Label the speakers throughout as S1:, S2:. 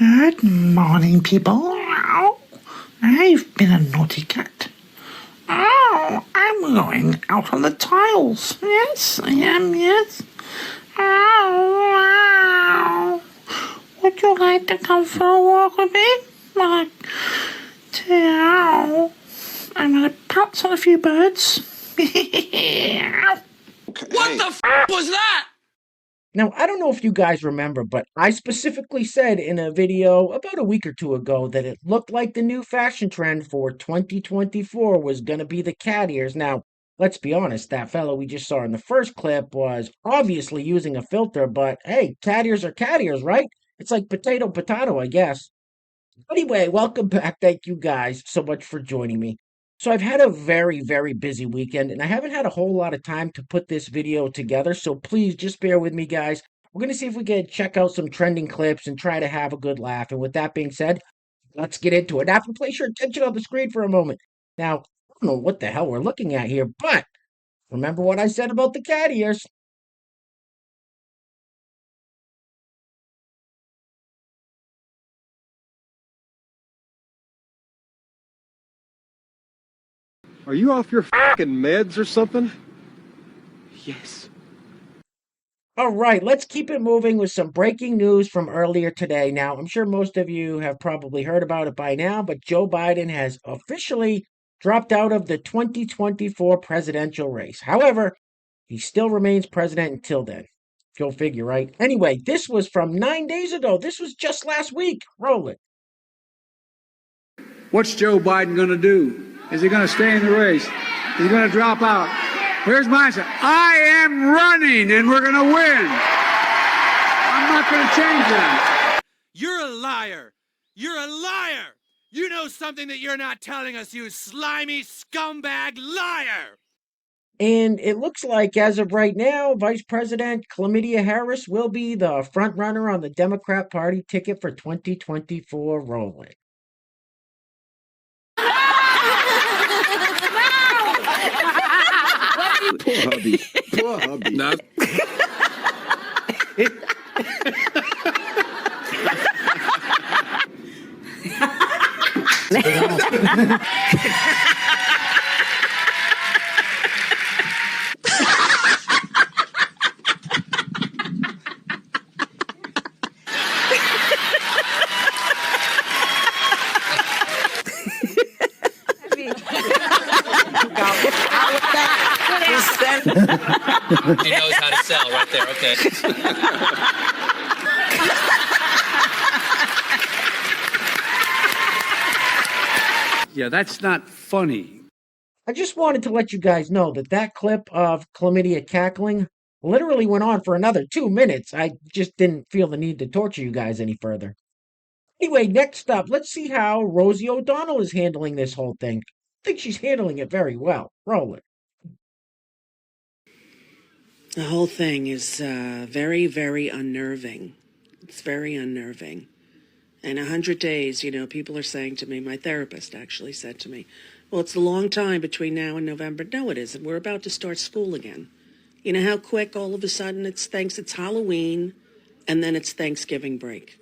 S1: Good morning, people. I've been a naughty cat. I'm going out on the tiles. Yes, I am, yes. Would you like to come for a walk with me? I'm going to pounce on a few birds.
S2: What the was that?
S3: Now, I don't know if you guys remember, but I specifically said in a video about a week or two ago that it looked like the new fashion trend for 2024 was going to be the cat ears. Now, let's be honest, that fellow we just saw in the first clip was obviously using a filter, but hey, cat ears are cat ears, right? It's like potato, I guess. Anyway, welcome back. Thank you guys so much for joining me. So I've had a very busy weekend and I haven't had a whole lot of time to put this video together. So please just bear with me, guys. We're going to see if we can check out some trending clips and try to have a good laugh. And with that being said, let's get into it. Now, if you place your attention on the screen for a moment. Now, I don't know what the hell we're looking at here, but remember what I said about the cat ears.
S4: Are you off your fucking meds or something?
S2: Yes.
S3: All right, let's keep it moving with some breaking news from earlier today. Now, I'm sure most of you have probably heard about it by now, but Joe Biden has officially dropped out of the 2024 presidential race. However, he still remains president until then. Go figure, right? Anyway, this was from 9 days ago. This was just last week. Roll it.
S5: What's Joe Biden going to do? Is he going to stay in the race? Is he going to drop out? Here's my answer. I am running, and we're going to win. I'm not going to change that.
S2: You're a liar. You're a liar. You know something that you're not telling us, you slimy scumbag liar.
S3: And it looks like, as of right now, Vice President Kamala Harris will be the front runner on the Democrat Party ticket for 2024. Roll it.
S4: Poor hubby. Poor hubby.
S2: No. He knows how to sell right there. Okay.
S5: Yeah, that's not funny.
S3: I just wanted to let you guys know that that clip of chlamydia cackling literally went on for another 2 minutes. I just didn't feel the need to torture you guys any further. Anyway, next up, let's see how Rosie O'Donnell is handling this whole thing. I think she's handling it very well. Roll it.
S6: The whole thing is very unnerving. It's very unnerving. In 100 days, people are saying to me, my therapist actually said to me, well, it's a long time between now and November. No, it isn't. We're about to start school again. You know how quick all of a sudden it's Halloween, and then it's Thanksgiving break.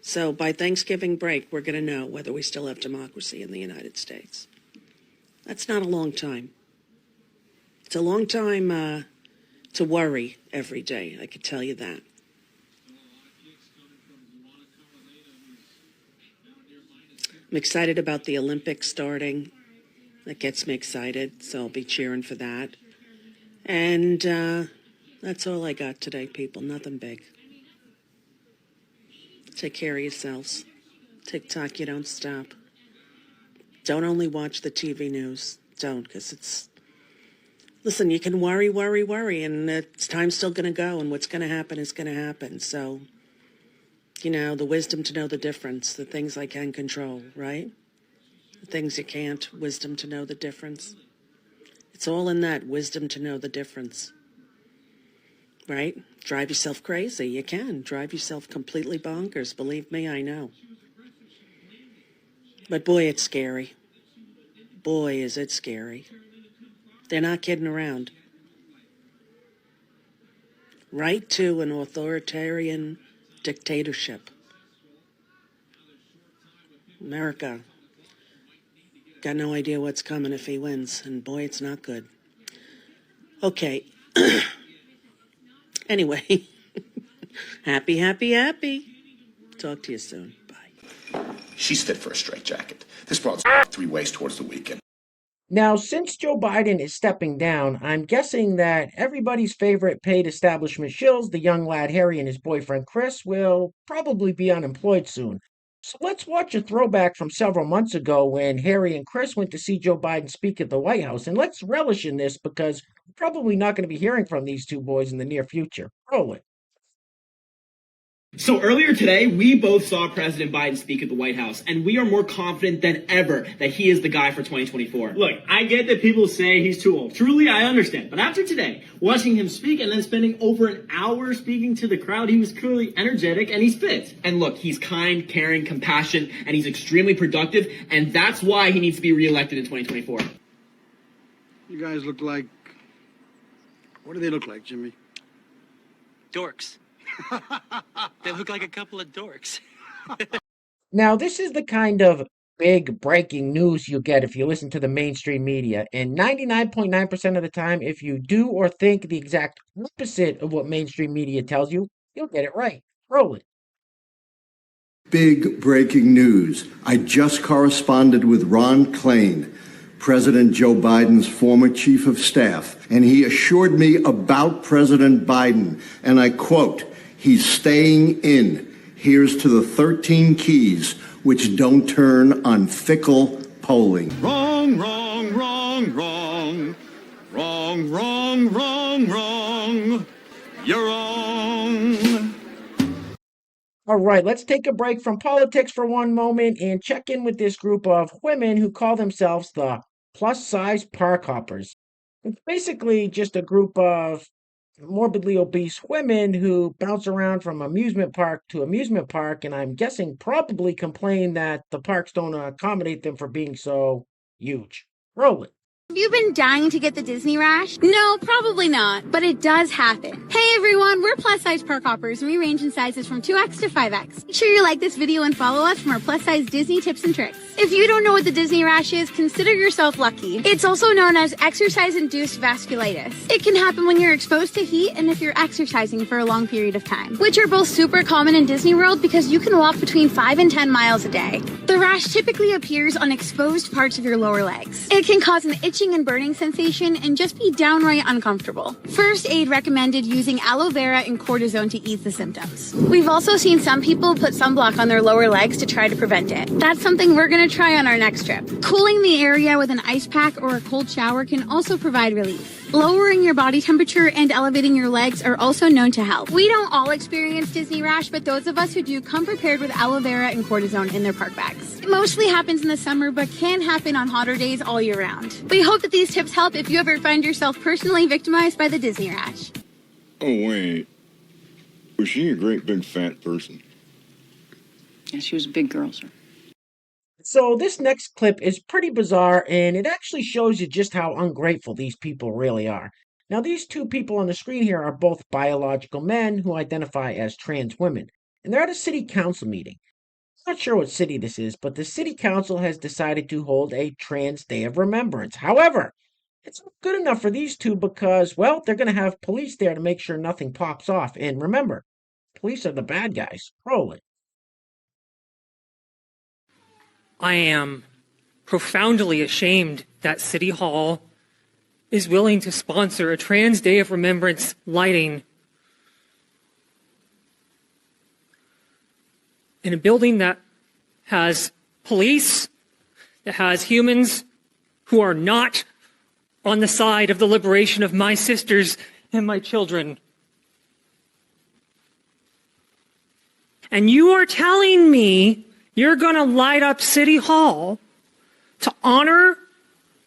S6: So by Thanksgiving break, we're going to know whether we still have democracy in the United States. That's not a long time. It's a long time to worry every day, I can tell you that. I'm excited about the Olympics starting. That gets me excited, so I'll be cheering for that. And that's all I got today, people. Nothing big. Take care of yourselves. TikTok, you don't stop. Don't only watch the TV news. Don't, because it's... Listen, you can worry, and time's still going to go, and what's going to happen is going to happen. So, the wisdom to know the difference, the things I can control, right? The things you can't, wisdom to know the difference. It's all in that, wisdom to know the difference, right? Drive yourself crazy, you can. Drive yourself completely bonkers, believe me, I know. But boy, it's scary. Boy, is it scary. They're not kidding around. Right to an authoritarian dictatorship. America. Got no idea what's coming if he wins, and boy, it's not good. Okay. Anyway, happy. Talk to you soon. Bye.
S7: She's fit for a straitjacket. This broad's 3 ways towards the weekend.
S3: Now, since Joe Biden is stepping down, I'm guessing that everybody's favorite paid establishment shills, the young lad Harry and his boyfriend Chris, will probably be unemployed soon. So let's watch a throwback from several months ago when Harry and Chris went to see Joe Biden speak at the White House. And let's relish in this because we're probably not going to be hearing from these two boys in the near future. Roll it.
S8: So earlier today, we both saw President Biden speak at the White House, and we are more confident than ever that he is the guy for 2024.
S9: Look, I get that people say he's too old. Truly, I understand. But after today, watching him speak and then spending over an hour speaking to the crowd, he was clearly energetic and he's fit.
S8: And look, he's kind, caring, compassionate, and he's extremely productive, and that's why he needs to be reelected in 2024.
S4: You guys look like... What do they look like, Jimmy?
S2: Dorks. They look like a couple of dorks.
S3: Now, this is the kind of big breaking news you get if you listen to the mainstream media. And 99.9% of the time, if you do or think the exact opposite of what mainstream media tells you, you'll get it right. Roll it.
S10: Big breaking news. I just corresponded with Ron Klain, President Joe Biden's former chief of staff, and he assured me about President Biden, and I quote, "He's staying in. Here's to the 13 keys which don't turn on fickle polling."
S11: Wrong. You're wrong.
S3: All right, let's take a break from politics for one moment and check in with this group of women who call themselves the plus-size park hoppers. It's basically just a group of morbidly obese women who bounce around from amusement park to amusement park, and I'm guessing probably complain that the parks don't accommodate them for being so huge. Roll it.
S12: Have you been dying to get the Disney rash? No, probably not, but it does happen. Hey everyone, we're plus-size park hoppers, and we range in sizes from 2X to 5X. Make sure you like this video and follow us for more plus-size Disney tips and tricks. If you don't know what the Disney rash is, consider yourself lucky. It's also known as exercise-induced vasculitis. It can happen when you're exposed to heat and if you're exercising for a long period of time, which are both super common in Disney World because you can walk between 5 and 10 miles a day. The rash typically appears on exposed parts of your lower legs. It can cause an itching and burning sensation and just be downright uncomfortable. First aid recommended using aloe vera and cortisone to ease the symptoms. We've also seen some people put sunblock on their lower legs to try to prevent it. That's something we're going to try on our next trip. Cooling the area with an ice pack or a cold shower can also provide relief. Lowering your body temperature and elevating your legs are also known to help. We don't all experience Disney rash, but those of us who do come prepared with aloe vera and cortisone in their park bags. It mostly happens in the summer, but can happen on hotter days all year round. We hope that these tips help if you ever find yourself personally victimized by the Disney rash.
S11: Oh, wait. Was she a great big fat person?
S13: Yeah, she was a big girl, sir.
S3: So this next clip is pretty bizarre, and it actually shows you just how ungrateful these people really are. Now, these two people on the screen here are both biological men who identify as trans women, and they're at a city council meeting. I'm not sure what city this is, but the city council has decided to hold a Trans Day of Remembrance. However, it's not good enough for these two because, well, they're going to have police there to make sure nothing pops off. And remember, police are the bad guys. Roll it.
S14: I am profoundly ashamed that City Hall is willing to sponsor a Trans Day of Remembrance lighting in a building that has police, that has humans who are not on the side of the liberation of my sisters and my children. And you are telling me you're going to light up City Hall to honor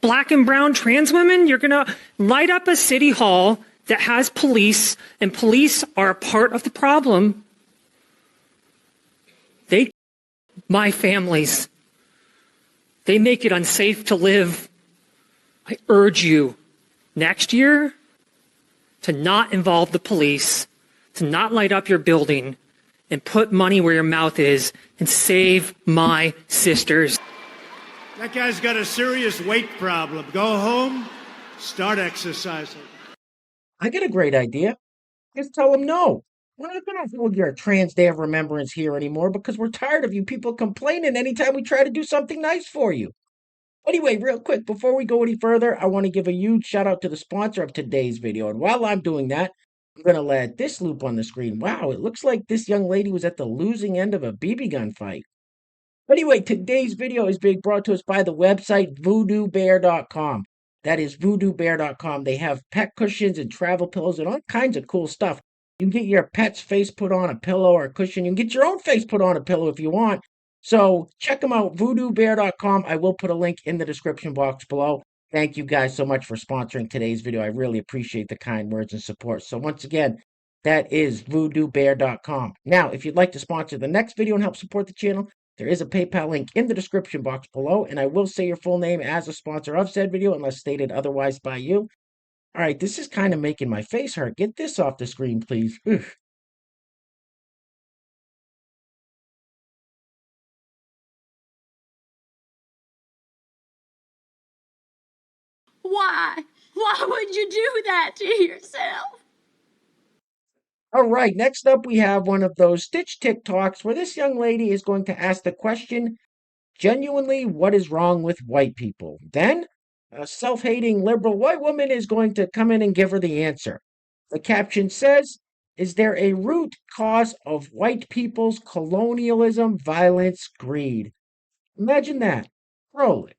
S14: Black and brown trans women? You're going to light up a City Hall that has police, and police are a part of the problem. They my families. They make it unsafe to live. I urge you next year to not involve the police, to not light up your building, and put money where your mouth is and save my sisters.
S15: That guy's got a serious weight problem. Go home, start exercising.
S3: I got a great idea. Just tell him no. We're not going to hold your Trans Day of Remembrance here anymore because we're tired of you people complaining anytime we try to do something nice for you. Anyway, real quick, before we go any further, I want to give a huge shout out to the sponsor of today's video. And while I'm doing that, I'm going to let this loop on the screen. Wow, it looks like this young lady was at the losing end of a BB gun fight. Anyway, today's video is being brought to us by the website voodoobear.com. That is voodoobear.com. They have pet cushions and travel pillows and all kinds of cool stuff. You can get your pet's face put on a pillow or a cushion. You can get your own face put on a pillow if you want. So check them out, voodoobear.com. I will put a link in the description box below. Thank you guys so much for sponsoring today's video. I really appreciate the kind words and support. So once again, that is voodoobear.com. Now, if you'd like to sponsor the next video and help support the channel, there is a PayPal link in the description box below, and I will say your full name as a sponsor of said video unless stated otherwise by you. All right, this is kind of making my face hurt. Get this off the screen, please. Ugh.
S16: Why? Why would you do that to yourself?
S3: All right, next up we have one of those Stitch TikToks where this young lady is going to ask the question, genuinely, what is wrong with white people? Then, a self-hating liberal white woman is going to come in and give her the answer. The caption says, is there a root cause of white people's colonialism, violence, greed? Imagine that. Roll it.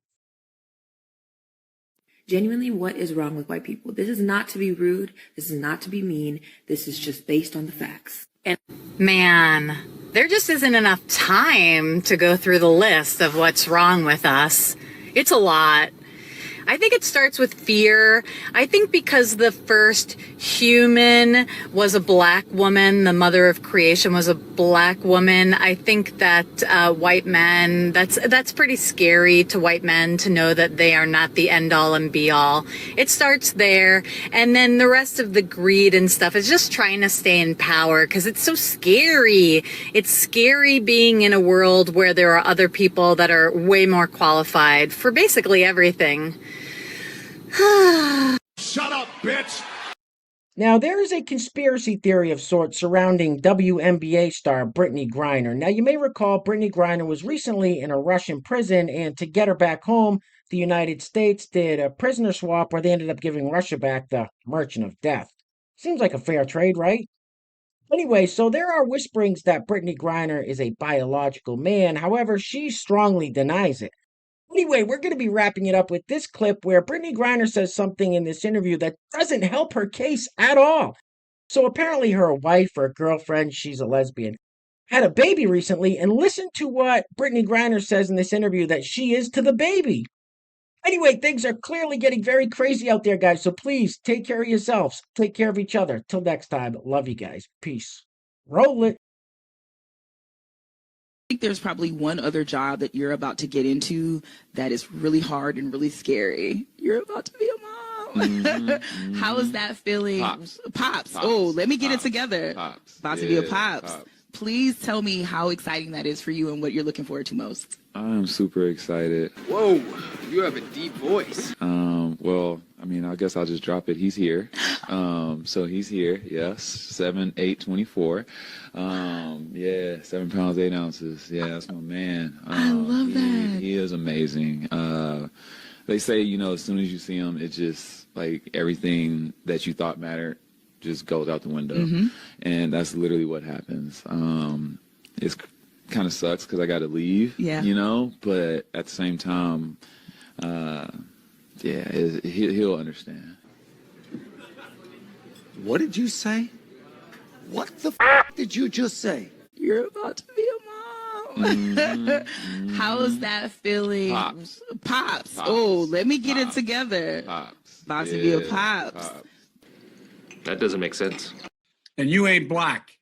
S17: Genuinely, what is wrong with white people? This is not to be rude. This is not to be mean. This is just based on the facts. And
S18: man, there just isn't enough time to go through the list of what's wrong with us. It's a lot. I think it starts with fear. I think because the first human was a black woman, the mother of creation was a black woman, I think that white men, that's pretty scary to white men to know that they are not the end all and be all. It starts there. And then the rest of the greed and stuff is just trying to stay in power because it's so scary. It's scary being in a world where there are other people that are way more qualified for basically everything.
S15: Shut up, bitch!
S3: Now, there is a conspiracy theory of sorts surrounding WNBA star Britney Griner. Now, you may recall Britney Griner was recently in a Russian prison, and to get her back home, the United States did a prisoner swap where they ended up giving Russia back the Merchant of Death. Seems like a fair trade, right? Anyway, so there are whisperings that Britney Griner is a biological man. However, she strongly denies it. Anyway, we're going to be wrapping it up with this clip where Britney Griner says something in this interview that doesn't help her case at all. So apparently her wife or girlfriend, she's a lesbian, had a baby recently, and listen to what Britney Griner says in this interview that she is to the baby. Anyway, things are clearly getting very crazy out there, guys, so please take care of yourselves. Take care of each other. Till next time, love you guys. Peace. Roll it.
S19: I think there's probably one other job that you're about to get into that is really hard and really scary. You're about to be a mom. How is that feeling? Pops. Oh, let me get it together. About to be a pops. Please tell me how exciting that is for you and what you're looking forward to most.
S20: I'm super excited.
S21: Whoa, you have a deep voice.
S20: Well, I mean, I guess I'll just drop it. He's here. So he's here. Yes. 7'8", 24. Yeah, 7 pounds, 8 ounces. Yeah, that's my man.
S19: I love that.
S20: He is amazing. They say, you know, as soon as you see him, it just like everything that you thought mattered just goes out the window. And that's literally what happens. It's kind of sucks because I got to leave, you know, but at the same time, yeah, he'll understand.
S21: What did you say? What the f did you just say?
S19: You're about to be a mom. How is that feeling? Pops. Oh, let me get it together. About to be a pops.
S22: That doesn't make sense.
S5: And you ain't black.